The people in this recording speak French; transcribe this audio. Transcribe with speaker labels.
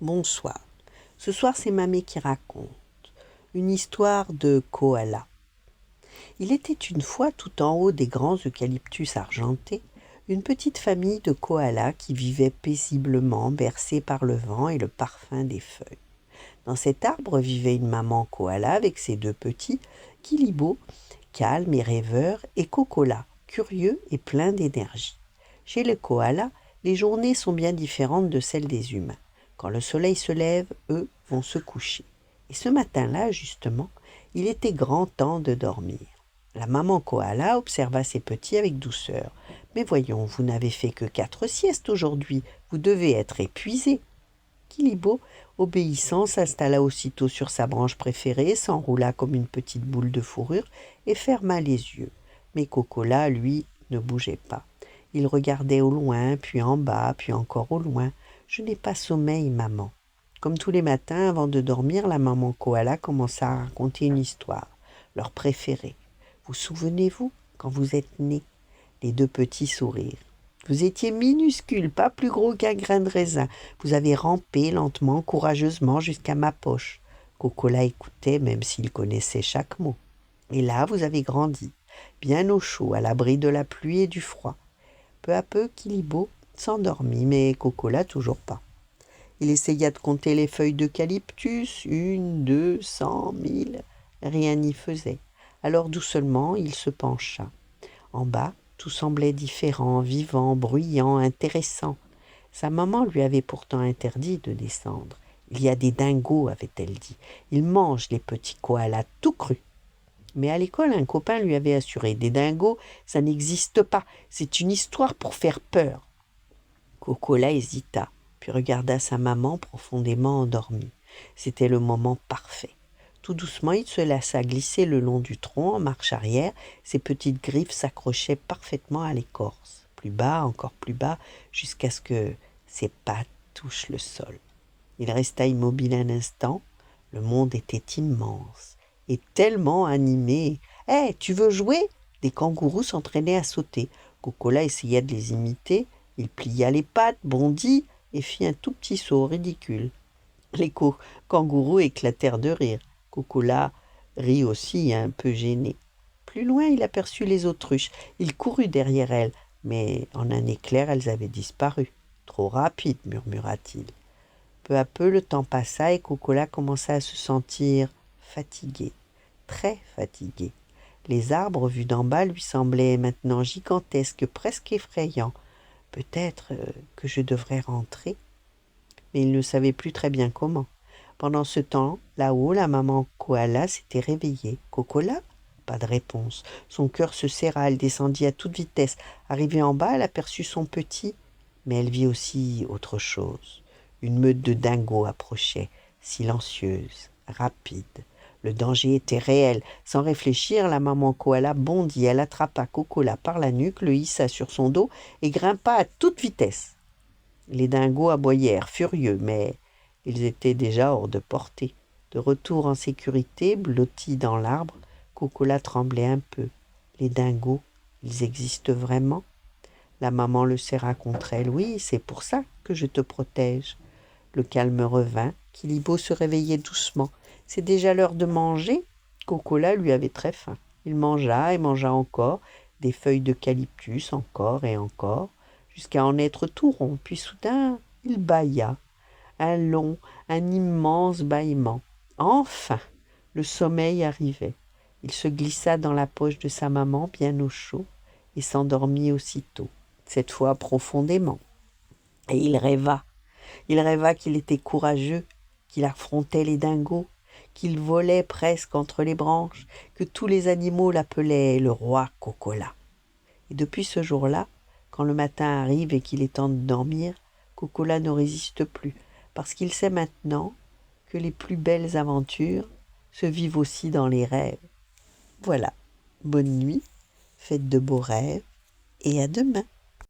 Speaker 1: Bonsoir. Ce soir, c'est Mamé qui raconte une histoire de koala. Il était une fois tout en haut des grands eucalyptus argentés, une petite famille de koalas qui vivait paisiblement, bercée par le vent et le parfum des feuilles. Dans cet arbre vivait une maman koala avec ses deux petits, Kilibo, calme et rêveur, et Kokola, curieux et plein d'énergie. Chez les koalas, les journées sont bien différentes de celles des humains. Quand le soleil se lève, eux vont se coucher. Et ce matin-là, justement, il était grand temps de dormir. La maman koala observa ses petits avec douceur. « Mais voyons, vous n'avez fait que 4 siestes aujourd'hui, vous devez être épuisés. » Kilibo, obéissant, s'installa aussitôt sur sa branche préférée, s'enroula comme une petite boule de fourrure et ferma les yeux. Mais Kokola, lui, ne bougeait pas. Il regardait au loin, puis en bas, puis encore au loin. « Je n'ai pas sommeil, maman. » Comme tous les matins, avant de dormir, la maman koala commença à raconter une histoire, leur préférée. « Vous souvenez-vous, quand vous êtes nés ?» Les deux petits sourirent. « Vous étiez minuscules, pas plus gros qu'un grain de raisin. Vous avez rampé lentement, courageusement jusqu'à ma poche. » Kokola écoutait, même s'il connaissait chaque mot. « Et là, vous avez grandi, bien au chaud, à l'abri de la pluie et du froid. » Peu à peu, Kilibo s'endormit, mais Kokola toujours pas. Il essaya de compter les feuilles d'eucalyptus, 1, 2, 100, 1000. Rien n'y faisait. Alors doucement, il se pencha. En bas, tout semblait différent, vivant, bruyant, intéressant. Sa maman lui avait pourtant interdit de descendre. « Il y a des dingos, avait-elle dit. Ils mangent les petits koalas tout crus. » Mais à l'école, un copain lui avait assuré « Des dingos, ça n'existe pas. C'est une histoire pour faire peur. » Kokola hésita, puis regarda sa maman profondément endormie. C'était le moment parfait. Tout doucement, il se laissa glisser le long du tronc en marche arrière. Ses petites griffes s'accrochaient parfaitement à l'écorce. Plus bas, encore plus bas, jusqu'à ce que ses pattes touchent le sol. Il resta immobile un instant. Le monde était immense et tellement animé. « Hé, tu veux jouer ?» Des kangourous s'entraînaient à sauter. Kokola essaya de les imiter. Il plia les pattes, bondit et fit un tout petit saut ridicule. Les kangourous éclatèrent de rire. Kokola rit aussi, un peu gêné. Plus loin, il aperçut les autruches. Il courut derrière elles, mais en un éclair, elles avaient disparu. « Trop rapide, murmura-t-il. Peu à peu, le temps passa et Kokola commença à se sentir fatigué, très fatigué. Les arbres vus d'en bas lui semblaient maintenant gigantesques, presque effrayants. Peut-être que je devrais rentrer. Mais il ne savait plus très bien comment. Pendant ce temps, là-haut, la maman koala s'était réveillée. « Kokola ?» Pas de réponse. Son cœur se serra, elle descendit à toute vitesse. Arrivée en bas, elle aperçut son petit, mais elle vit aussi autre chose. Une meute de dingos approchait, silencieuse, rapide. Le danger était réel. Sans réfléchir, la maman koala bondit. Elle attrapa Kokola par la nuque, le hissa sur son dos et grimpa à toute vitesse. Les dingos aboyèrent, furieux, mais ils étaient déjà hors de portée. De retour en sécurité, blotti dans l'arbre, Kokola tremblait un peu. Les dingos, ils existent vraiment? La maman le serra contre elle. « Oui, c'est pour ça que je te protège. » Le calme revint. Kilibo se réveillait doucement. « C'est déjà l'heure de manger ?» Kokola lui avait très faim. Il mangea et mangea encore, des feuilles d'eucalyptus encore et encore, jusqu'à en être tout rond. Puis soudain, il bâilla. Un long, un immense bâillement. Enfin, le sommeil arrivait. Il se glissa dans la poche de sa maman, bien au chaud, et s'endormit aussitôt, cette fois profondément. Et il rêva. Il rêva qu'il était courageux, qu'il affrontait les dingos, qu'il volait presque entre les branches, que tous les animaux l'appelaient le roi Kokola. Et depuis ce jour-là, quand le matin arrive et qu'il est temps de dormir, Kokola ne résiste plus, parce qu'il sait maintenant que les plus belles aventures se vivent aussi dans les rêves. Voilà, bonne nuit, faites de beaux rêves et à demain.